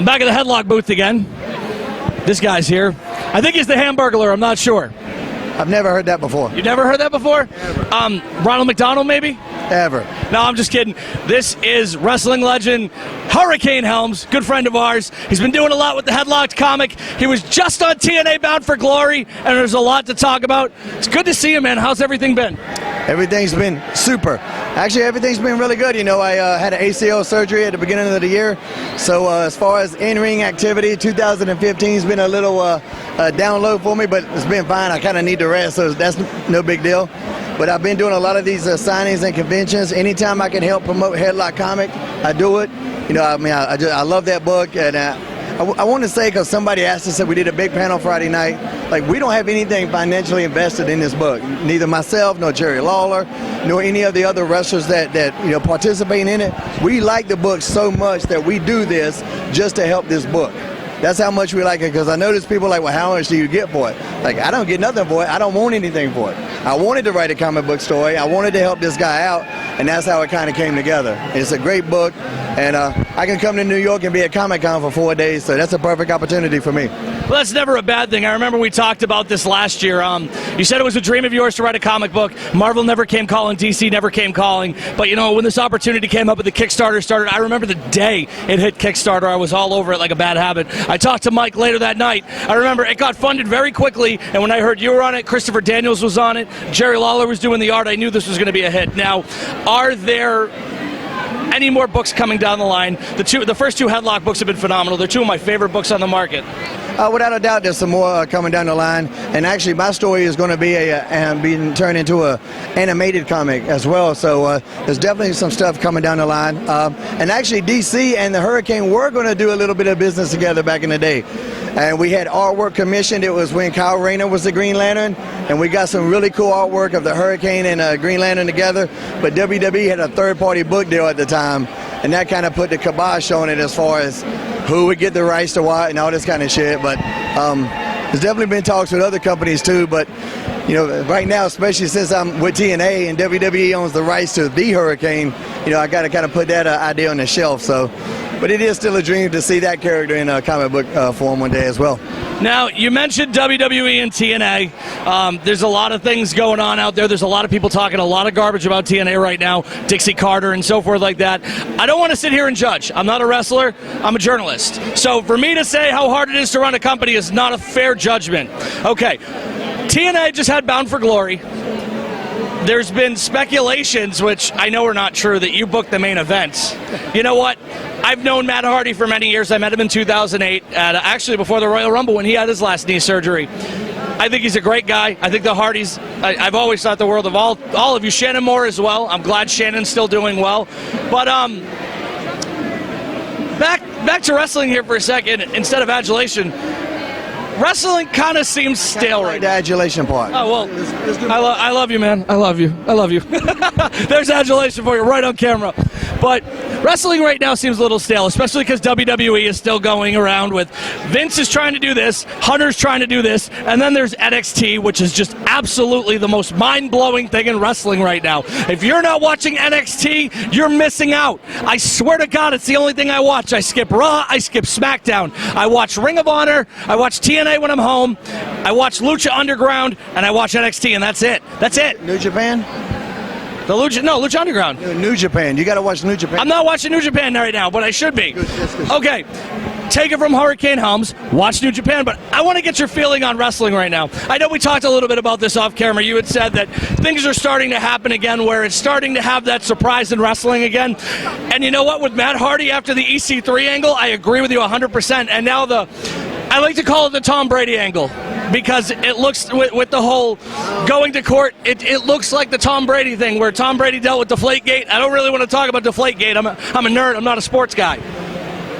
I'm back at the Headlocked booth again. This guy's here. I think he's the Hamburglar. I'm not sure. I've never heard that before. You've never heard that before? Ronald McDonald, maybe? Ever. No, I'm just kidding. This is wrestling legend Hurricane Helms, good friend of ours. He's been doing a lot with the Headlocked comic. He was just on TNA Bound for Glory, and there's a lot to talk about. It's good to see you, man. How's everything been? Everything's been super. Actually, everything's been really good. You know, I had an ACL surgery at the beginning of the year. So as far as in-ring activity, 2015 has been a little down low for me, but it's been fine. I kind of need to rest, so that's no big deal. But I've been doing a lot of these signings and conventions. Anytime I can help promote Headlocked comic, I do it. You know, I mean, I love that book, and I want to say, because somebody asked us if we did a big panel Friday night, like, we don't have anything financially invested in this book. Neither myself, nor Jerry Lawler, nor any of the other wrestlers that you know, participate in it. We like the book so much that we do this just to help this book. That's how much we like it, because I notice people like, well, how much do you get for it? Like, I don't get nothing for it. I don't want anything for it. I wanted to write a comic book story. I wanted to help this guy out, and that's how it kind of came together. It's a great book, and I can come to New York and be at Comic-Con for 4 days, so that's a perfect opportunity for me. Well, that's never a bad thing. I remember we talked about this last year. You said it was a dream of yours to write a comic book. Marvel never came calling. DC never came calling. But, you know, when this opportunity came up and the Kickstarter started, I remember the day it hit Kickstarter. I was all over it like a bad habit. I talked to Mike later that night. I remember it got funded very quickly, and when I heard you were on it, Christopher Daniels was on it, Jerry Lawler was doing the art, I knew this was going to be a hit. Now, are there any more books coming down the line? The first two Headlocked books have been phenomenal. They're two of my favorite books on the market. Without a doubt, there's some more coming down the line, and actually my story is going to be being turned into a animated comic as well, so there's definitely some stuff coming down the line. And actually DC and the Hurricane were going to do a little bit of business together back in the day, and we had artwork commissioned. It was when Kyle Rayner was the Green Lantern, and we got some really cool artwork of the Hurricane and Green Lantern together, but WWE had a third-party book deal at the time, and that kind of put the kibosh on it as far as who would get the rights to what and all this kind of shit. But there's definitely been talks with other companies too, but you know, right now, especially since I'm with TNA and WWE owns the rights to the Hurricane, you know, I got to kind of put that idea on the shelf. So, but it is still a dream to see that character in a comic book form one day as well. Now, you mentioned WWE and TNA. There's a lot of things going on out there. There's a lot of people talking a lot of garbage about TNA right now, Dixie Carter and so forth like that. I don't want to sit here and judge. I'm not a wrestler. I'm a journalist. So for me to say how hard it is to run a company is not a fair judgment. Okay, TNA just had Bound for Glory. There's been speculations, which I know are not true, that you booked the main events. You know what? I've known Matt Hardy for many years. I met him in 2008, actually before the Royal Rumble when he had his last knee surgery. I think he's a great guy. I think the Hardys, I've always thought the world of all of you. Shannon Moore as well. I'm glad Shannon's still doing well. But back to wrestling here for a second, instead of adulation. Wrestling kind of seems stale right now. The adulation part. Oh, well, I love you, man. I love you. I love you. There's adulation for you right on camera. But wrestling right now seems a little stale, especially because WWE is still going around with Vince is trying to do this, Hunter's trying to do this, and then there's NXT, which is just absolutely the most mind-blowing thing in wrestling right now. If you're not watching NXT, you're missing out. I swear to God, it's the only thing I watch. I skip Raw, I skip SmackDown. I watch Ring of Honor, I watch TNA when I'm home, I watch Lucha Underground, and I watch NXT, and that's it. That's it. New Japan? Lucha Underground. New Japan. You got to watch New Japan. I'm not watching New Japan right now, but I should be. Okay, take it from Hurricane Helms. Watch New Japan, but I want to get your feeling on wrestling right now. I know we talked a little bit about this off camera. You had said that things are starting to happen again, where it's starting to have that surprise in wrestling again. And you know what? With Matt Hardy after the EC3 angle, I agree with you 100%. And now I like to call it the Tom Brady angle, because it looks, with the whole going to court, it looks like the Tom Brady thing, where Tom Brady dealt with Deflategate. I don't really want to talk about Deflategate. I'm a nerd. I'm not a sports guy.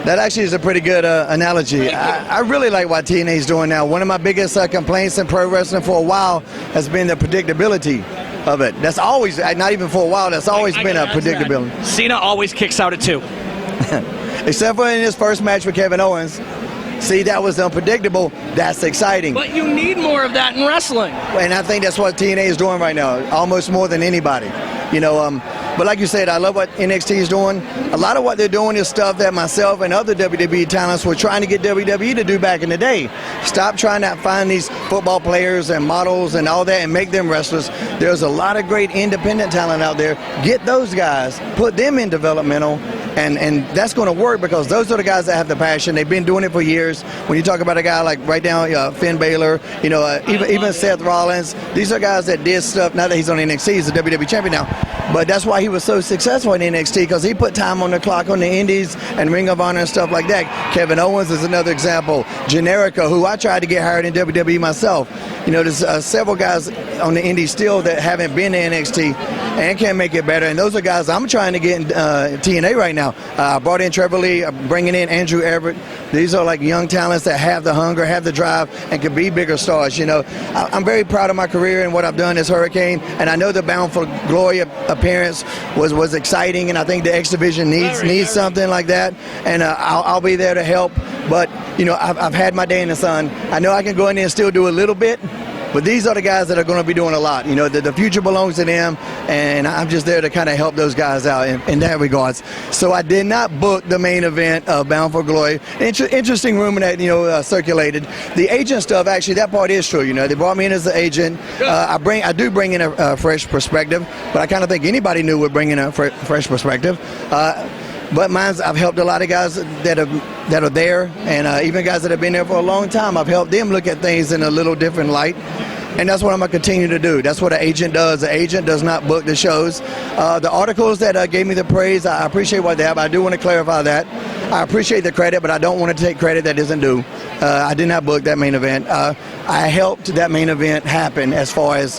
That actually is a pretty good analogy. I really like what TNA is doing now. One of my biggest complaints in pro wrestling for a while has been the predictability of it. That's always, not even for a while, that's always been a predictability. Cena always kicks out at 2. Except for in his first match with Kevin Owens. See, that was unpredictable. That's exciting. But you need more of that in wrestling. And I think that's what TNA is doing right now, almost more than anybody. You know, But like you said, I love what NXT is doing. A lot of what they're doing is stuff that myself and other WWE talents were trying to get WWE to do back in the day. Stop trying to find these football players and models and all that and make them wrestlers. There's a lot of great independent talent out there. Get those guys, put them in developmental, and that's going to work because those are the guys that have the passion. They've been doing it for years. When you talk about a guy like right now, Finn Balor, even Seth Rollins, these are guys that did stuff. Not that he's on NXT, he's a WWE champion now, but that's why he was so successful in NXT, because he put time on the clock on the Indies and Ring of Honor and stuff like that. Kevin Owens is another example. Generica, who I tried to get hired in WWE myself. There's several guys on the Indies still that haven't been to NXT and can make it better, and those are guys I'm trying to get in TNA right now. I brought in Trevor Lee, bringing in Andrew Everett. These are like young talents that have the hunger, have the drive, and can be bigger stars. I'm very proud of my career and what I've done as Hurricane, and I know the Bound for Glory appearance was exciting, and I think the X Division needs something like that, and I'll be there to help. But I've had my day in the sun. I know I can go in there and still do a little bit, but these are the guys that are going to be doing a lot. The future belongs to them, and I'm just there to kind of help those guys out in that regards. So I did not book the main event of Bound for Glory. Interesting rumor that circulated. The agent stuff, actually, that part is true. They brought me in as an agent. I do bring in a fresh perspective, but I kind of think anybody new would bring in a fresh perspective. But I've helped a lot of guys that are there, and even guys that have been there for a long time. I've helped them look at things in a little different light, and that's what I'm going to continue to do. That's what an agent does. An agent does not book the shows. The articles that gave me the praise, I appreciate what they have. I do want to clarify that. I appreciate the credit, but I don't want to take credit that isn't due. I did not book that main event. I helped that main event happen as far as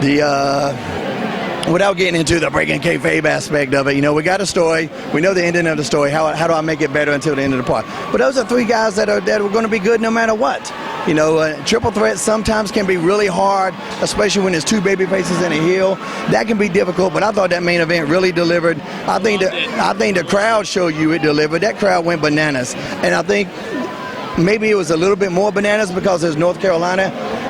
the... without getting into the breaking kayfabe aspect of it, we got a story. We know the ending of the story. How do I make it better until the end of the part? But those are three guys that are going to be good no matter what. Triple threat sometimes can be really hard, especially when there's two baby faces and a heel. That can be difficult, but I thought that main event really delivered. I think the crowd showed you it delivered. That crowd went bananas, and I think maybe it was a little bit more bananas because it's North Carolina,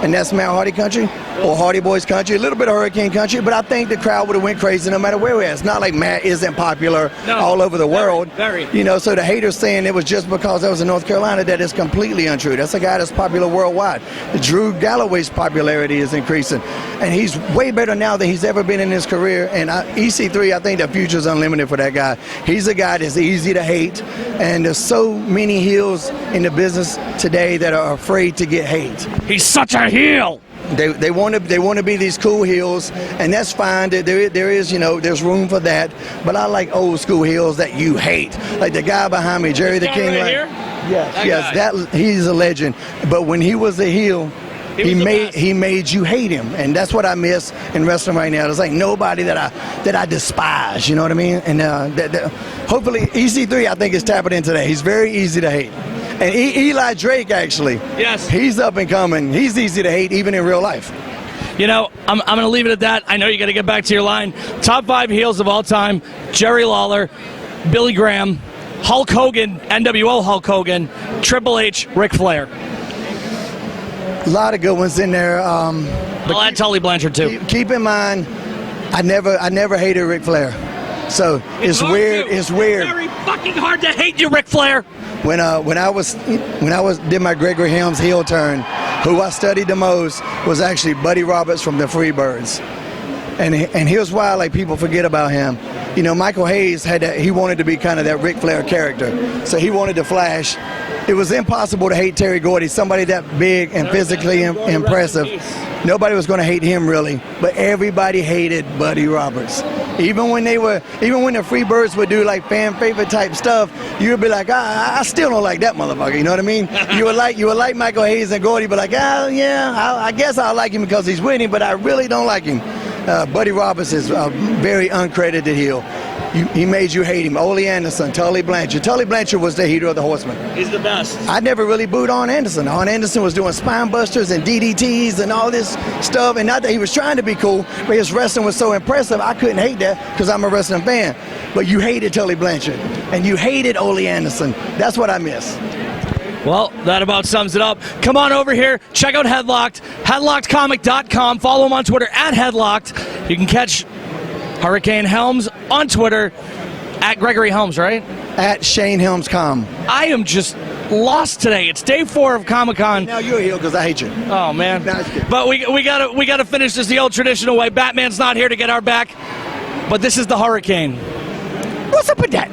and that's Matt Hardy country, or Hardy Boys country, a little bit of Hurricane country, but I think the crowd would have went crazy no matter where we're at. It's not like Matt isn't popular all over the world. Very. So the haters saying it was just because that was in North Carolina, that is completely untrue. That's a guy that's popular worldwide. Drew Galloway's popularity is increasing, and he's way better now than he's ever been in his career, and EC3, I think the future's unlimited for that guy. He's a guy that's easy to hate, and there's so many heels in the business today that are afraid to get hate. He's such a heel. They want to be these cool heels, and that's fine. There is there's room for that. But I like old school heels that you hate, like the guy behind me, Jerry the King. Right here? Yes, he's a legend. But when he was a heel, he made you hate him, and that's what I miss in wrestling right now. There's like nobody that I despise. You know what I mean? And hopefully EC3, I think, is tapping into that. He's very easy to hate. And Eli Drake, actually. Yes. He's up and coming. He's easy to hate, even in real life. I'm going to leave it at that. I know you got to get back to your line. Top 5 heels of all time: Jerry Lawler, Billy Graham, Hulk Hogan, NWO Hulk Hogan, Triple H, Ric Flair. A lot of good ones in there. I'll add Tully Blanchard too. Keep in mind, I never hated Ric Flair. So it's weird. It's weird. Very fucking hard to hate you, Ric Flair. When I did my Gregory Helms heel turn, who I studied the most was actually Buddy Roberts from the Freebirds, and here's why people forget about him. Michael Hayes he wanted to be kind of that Ric Flair character, so he wanted to flash. It was impossible to hate Terry Gordy, somebody that big and physically impressive. Nobody was going to hate him really, but everybody hated Buddy Roberts. Even when the Freebirds would do like fan favorite type stuff, you would be like, I still don't like that motherfucker. You know what I mean? You would like Michael Hayes and Gordy, but I guess I like him because he's winning, but I really don't like him. Buddy Roberts is a very uncredited heel. He made you hate him. Ole Anderson, Tully Blanchard. Tully Blanchard was the heater of the Horsemen. He's the best. I never really booed Arn Anderson. Arn Anderson was doing spine busters and DDTs and all this stuff, and not that he was trying to be cool, but his wrestling was so impressive, I couldn't hate that because I'm a wrestling fan. But you hated Tully Blanchard, and you hated Ole Anderson. That's what I miss. Well, that about sums it up. Come on over here. Check out Headlocked. HeadlockedComic.com. Follow him on Twitter @Headlocked. You can catch Hurricane Helms on Twitter, at Gregory Helms, right? At Shane Helms.com. I am just lost today. It's day 4 of Comic-Con. Now you're here because I hate you. Oh, man. No, it's good. But we gotta finish this the old traditional way. Batman's not here to get our back, but this is the Hurricane. What's up with that?